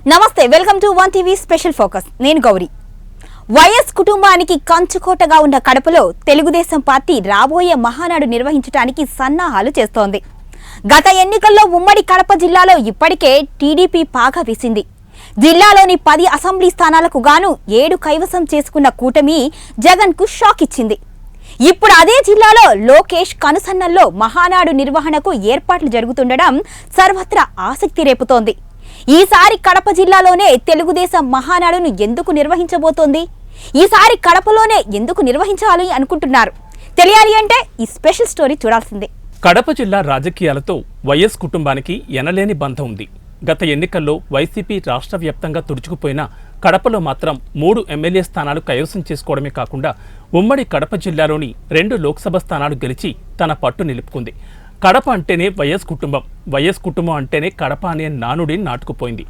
నమస్తే, welcome to one TV special focus. నేను Gauri. YS కుటుంబానికి కంచుకోటగా ఉన్న కడపలో తెలుగుదేశం పార్టీ రాబోయే మహానాడు నిర్వహించడానికి సన్నాహాలు చేస్తోంది. గత ఎన్నికల్లో ఉమ్మడి కడప జిల్లాలో ఇప్పటికే టీడీపీ పాగా వేసింది. జిల్లాలోని 10 అసెంబ్లీ స్థానాలకు గాను 7 కైవసం చేసుకున్న కూటమి జగన్ కు షాక్ ఇచ్చింది. ఇప్పుడు అదే జిల్లాలో లోకేష్ కనుసన్నల్లో మహానాడు నిర్వహణకు ఏర్పాట్లు జరుగుతుండడం సర్వత్రా ఆసక్తి రేపుతోంది. ఈసారి కడప జిల్లాలోనే తెలుగుదేశం మహానాడును ఎందుకు నిర్వహించబోతోంది? ఈసారి కడపలోనే ఎందుకు నిర్వహించాలి అనుకుంటున్నారు? తెలియాలి అంటే ఈ స్పెషల్ స్టోరీ చూడాల్సిందే. కడప జిల్లా రాజకీయాలతో వైఎస్ కుటుంబానికి ఎనలేని బంధం ఉంది. గత ఎన్నికల్లో వైసీపీ రాష్ట్ర వ్యాప్తంగా తుడుచుకుపోయిన కడపలో మాత్రం 3 ఎమ్మెల్యే స్థానాలు కైవసం చేసుకోవడమే కాకుండా ఉమ్మడి కడప జిల్లాలోని 2 లోక్సభ స్థానాలు గెలిచి తన పట్టు నిలుపుకుంది. కడప అంటేనే వైఎస్ కుటుంబం అంటేనే కడప అనే నానుడి నాటుకుపోయింది.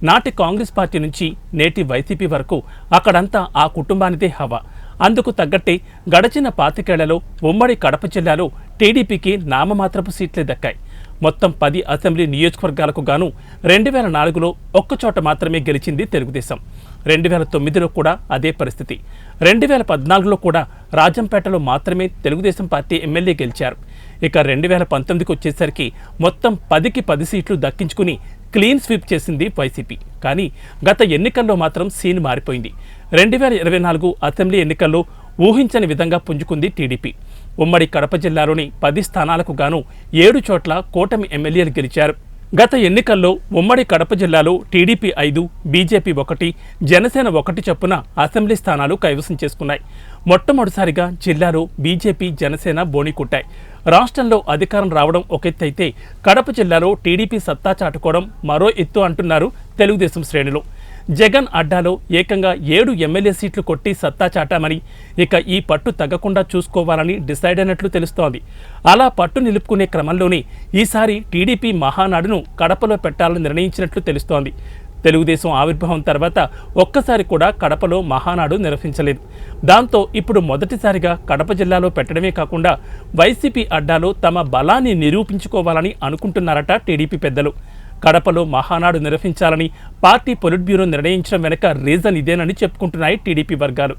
నాటి కాంగ్రెస్ పార్టీ నుంచి నేటి వైసీపీ వరకు అక్కడంతా ఆ కుటుంబానిదే హవా. అందుకు తగ్గట్టే గడచిన 25 ఏళ్లలో ఉమ్మడి కడప జిల్లాలో టీడీపీకి నామమాత్రపు సీట్లే దక్కాయి. మొత్తం 10 అసెంబ్లీ నియోజకవర్గాలకు గాను 2004లో ఒక్కచోట మాత్రమే గెలిచింది తెలుగుదేశం. 2009లో కూడా అదే పరిస్థితి. 2014లో కూడా రాజంపేటలో మాత్రమే తెలుగుదేశం పార్టీ ఎమ్మెల్యే గెలిచారు. ఇక 2019కి వచ్చేసరికి మొత్తం 10కి 10 సీట్లు దక్కించుకుని క్లీన్ స్వీప్ చేసింది వైసీపీ. కానీ గత ఎన్నికల్లో మాత్రం సీన్ మారిపోయింది. 2024 అసెంబ్లీ ఎన్నికల్లో ఊహించని విధంగా పుంజుకుంది టీడీపీ. ఉమ్మడి కడప జిల్లాలోని 10 స్థానాలకు గాను 7 చోట్ల కూటమి ఎమ్మెల్యేలు గెలిచారు. గత ఎన్నికల్లో ఉమ్మడి కడప జిల్లాలో టీడీపీ 5, బీజేపీ 1, జనసేన 1 చొప్పున అసెంబ్లీ స్థానాలు కైవసం చేసుకున్నాయి. మొట్టమొదటిసారిగా జిల్లాలో బీజేపీ, జనసేన బోణి కొట్టాయి. రాష్ట్రంలో అధికారం రావడం ఒక ఎత్తు అయితే కడప జిల్లాలో టీడీపీ సత్తా చాటుకోవడం మరో ఎత్తు అంటున్నారు తెలుగుదేశం శ్రేణులు. జగన్ అడ్డాలో ఏకంగా 7 ఎమ్మెల్యే సీట్లు కొట్టి సత్తా చాటామని, ఇక ఈ పట్టు తగ్గకుండా చూసుకోవాలని డిసైడ్ అయినట్లు తెలుస్తోంది. అలా పట్టు నిలుపుకునే క్రమంలోనే ఈసారి టీడీపీ మహానాడును కడపలో పెట్టాలని నిర్ణయించినట్లు తెలుస్తోంది. తెలుగుదేశం ఆవిర్భావం తర్వాత ఒక్కసారి కూడా కడపలో మహానాడు నిర్వహించలేదు. దాంతో ఇప్పుడు మొదటిసారిగా కడప జిల్లాలో పెట్టడమే కాకుండా వైసీపీ అడ్డాలో తమ బలాన్ని నిరూపించుకోవాలని అనుకుంటున్నారట టీడీపీ పెద్దలు. కడపలో మహానాడు నిర్వహించాలని పార్టీ పొలిట్ బ్యూరో నిర్ణయించడం వెనుక రీజన్ ఇదేనని చెప్పుకుంటున్నాయి టీడీపీ వర్గాలు.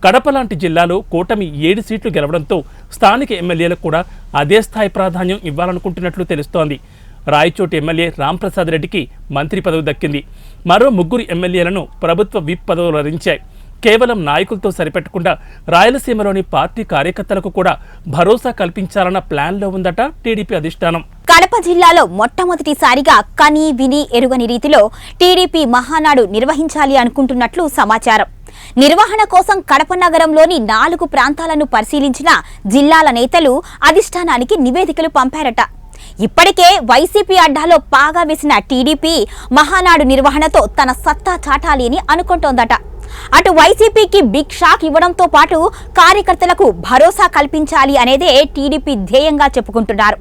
కడప లాంటి జిల్లాలో కూటమి 7 సీట్లు గెలవడంతో స్థానిక ఎమ్మెల్యేలకు కూడా అదే స్థాయి ప్రాధాన్యం ఇవ్వాలనుకుంటున్నట్లు తెలుస్తోంది. రాయచోటి ఎమ్మెల్యే రాంప్రసాద్ రెడ్డికి మంత్రి పదవి దక్కింది. మరో 3 ఎమ్మెల్యేలను ప్రభుత్వ విప్ పదవులు వరించాయి. కేవలం నాయకులతో సరిపెట్టకుండా రాయలసీమలోని పార్టీ కార్యకర్తలకు కూడా భరోసా కల్పించాలన్న ప్లాన్లో ఉందట టీడీపీ అధిష్టానం. కడప జిల్లాలో మొట్టమొదటిసారిగా కని విని ఎరుగని రీతిలో టీడీపీ మహానాడు నిర్వహించాలి అనుకుంటున్నట్లు సమాచారం. నిర్వహణ కోసం కడప నగరంలోని 4 ప్రాంతాలను పరిశీలించిన జిల్లాల నేతలు అధిష్టానానికి నివేదికలు పంపారట. ఇప్పటికే వైసీపీ అడ్డాలో పాగా వేసిన టీడీపీ మహానాడు నిర్వహణతో తన సత్తా చాటాలి అని అనుకుంటోందట. అటు వైసీపీకి బిగ్ షాక్ ఇవ్వడంతో పాటు కార్యకర్తలకు భరోసా కల్పించాలి అనేదే టీడీపీ ధ్యేయంగా చెప్పుకుంటున్నారు.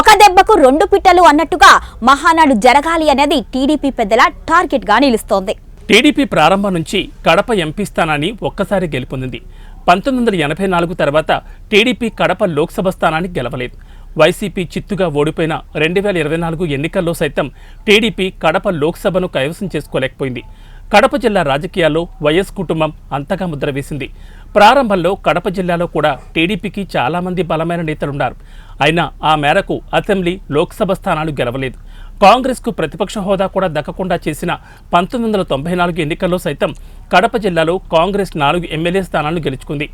ఒక దెబ్బకు 2 పిట్టలు అన్నట్టుగా మహానాడు జరగాలి అనేది టీడీపీ పెద్దల టార్గెట్ గా నిలుస్తోంది. టీడీపీ ప్రారంభం నుంచి కడప ఎంపీ స్థానాన్ని ఒక్కసారి గెలుపొందింది. 1984 తర్వాత టీడీపీ కడప లోక్సభ స్థానాన్ని గెలవలేదు. వైసీపీ చిత్తుగా ఓడిపోయిన 2024 ఎన్నికల్లో సైతం టీడీపీ కడప లోక్సభను కైవసం చేసుకోలేకపోయింది. కడప జిల్లా రాజకీయాల్లో వైఎస్ కుటుంబం అంతగా ముద్ర వేసింది. ప్రారంభంలో కడప జిల్లాలో కూడా టీడీపీకి చాలామంది బలమైన నేతలున్నారు. అయినా ఆ మేరకు అసెంబ్లీ, లోక్సభ స్థానాలు గెలవలేదు. కాంగ్రెస్కు ప్రతిపక్ష హోదా కూడా దక్కకుండా చేసిన 1994 ఎన్నికల్లో సైతం కడప జిల్లాలో కాంగ్రెస్ 4 ఎమ్మెల్యే స్థానాలను గెలుచుకుంది.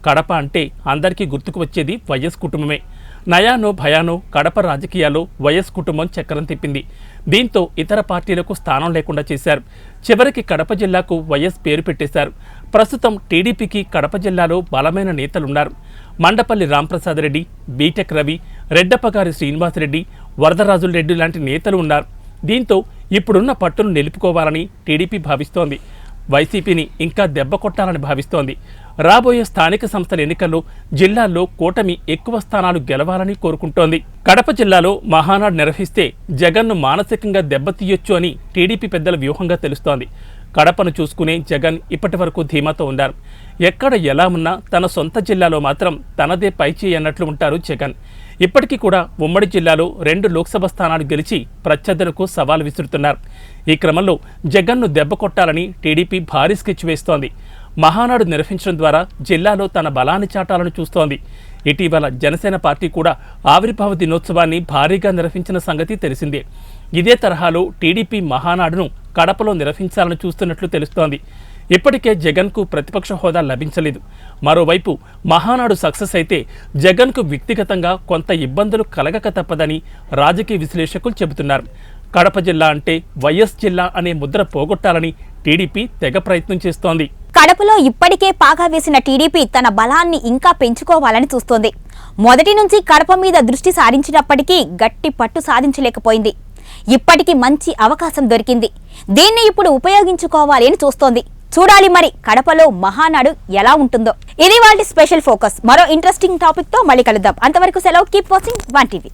కడప అంటే అందరికీ గుర్తుకు వచ్చేది వైఎస్ కుటుంబమే. నయానో భయానో కడప రాజకీయాల్లో వైఎస్ కుటుంబం చక్రం తిప్పింది. దీంతో ఇతర పార్టీలకు స్థానం లేకుండా చేశారు. చివరికి కడప జిల్లాకు వైఎస్ పేరు పెట్టేశారు. ప్రస్తుతం టీడీపీకి కడప జిల్లాలో బలమైన నేతలున్నారు. మండపల్లి రాంప్రసాద్ రెడ్డి, బీటెక్ రవి, రెడ్డప్పగారి శ్రీనివాసరెడ్డి, వరదరాజుల రెడ్డి లాంటి నేతలు ఉన్నారు. దీంతో ఇప్పుడున్న పట్టును నిలుపుకోవాలని టీడీపీ భావిస్తోంది. వైసీపీని ఇంకా దెబ్బ కొట్టాలని భావిస్తోంది. రాబోయే స్థానిక సంస్థల ఎన్నికల్లో జిల్లాల్లో కూటమి ఎక్కువ స్థానాలు గెలవాలని కోరుకుంటోంది. కడప జిల్లాలో మహానాడు నిర్వహిస్తే జగన్ను మానసికంగా దెబ్బతీయొచ్చు అని టీడీపీ పెద్దల వ్యూహంగా తెలుస్తోంది. కడపను చూసుకునే జగన్ ఇప్పటి వరకు ధీమాతో ఉన్నారు. ఎక్కడ ఎలా ఉన్నా తన సొంత జిల్లాలో మాత్రం తనదే పైచేయి అన్నట్లు ఉంటారు జగన్. ఇప్పటికీ కూడా ఉమ్మడి జిల్లాలో 2 లోక్సభ స్థానాలు గెలిచి ప్రత్యర్థులకు సవాల్ విసురుతున్నారు. ఈ క్రమంలో జగన్ను దెబ్బ కొట్టాలని టీడీపీ భారీ స్కెచ్ వేస్తోంది. మహానాడు నిర్వహించడం ద్వారా జిల్లాలో తన బలాన్ని చాటాలని చూస్తోంది. ఇటీవల జనసేన పార్టీ కూడా ఆవిర్భావ దినోత్సవాన్ని భారీగా నిర్వహించిన సంగతి తెలిసిందే. ఇదే తరహాలో టీడీపీ మహానాడును కడపలో నిర్వహించాలని చూస్తున్నట్లు తెలుస్తోంది. ఇప్పటికే జగన్కు ప్రతిపక్ష హోదా లభించలేదు. మరోవైపు మహానాడు సక్సెస్ అయితే జగన్కు వ్యక్తిగతంగా కొంత ఇబ్బందులు కలగక తప్పదని రాజకీయ విశ్లేషకులు చెబుతున్నారు. కడప జిల్లా అంటే వైఎస్ జిల్లా అనే ముద్ర పోగొట్టాలని టీడీపీ తెగ ప్రయత్నం చేస్తోంది. కడపలో ఇప్పటికే పాగా వేసిన టీడీపీ తన బలాన్ని ఇంకా పెంచుకోవాలని చూస్తోంది. మొదటి నుంచి కడప మీద దృష్టి సారించినప్పటికీ గట్టి పట్టు సాధించలేకపోయింది. ఇప్పటికీ మంచి అవకాశం దొరికింది. దీన్ని ఇప్పుడు ఉపయోగించుకోవాలి అని చూస్తోంది. చూడాలి మరి కడపలో మహానాడు ఎలా ఉంటుందో. ఇది వాళ్ళ స్పెషల్ ఫోకస్. మరో ఇంట్రెస్టింగ్ టాపిక్ తో మళ్ళీ కలుద్దాం. అంతవరకు సెలవు. Keep watching 1 TV.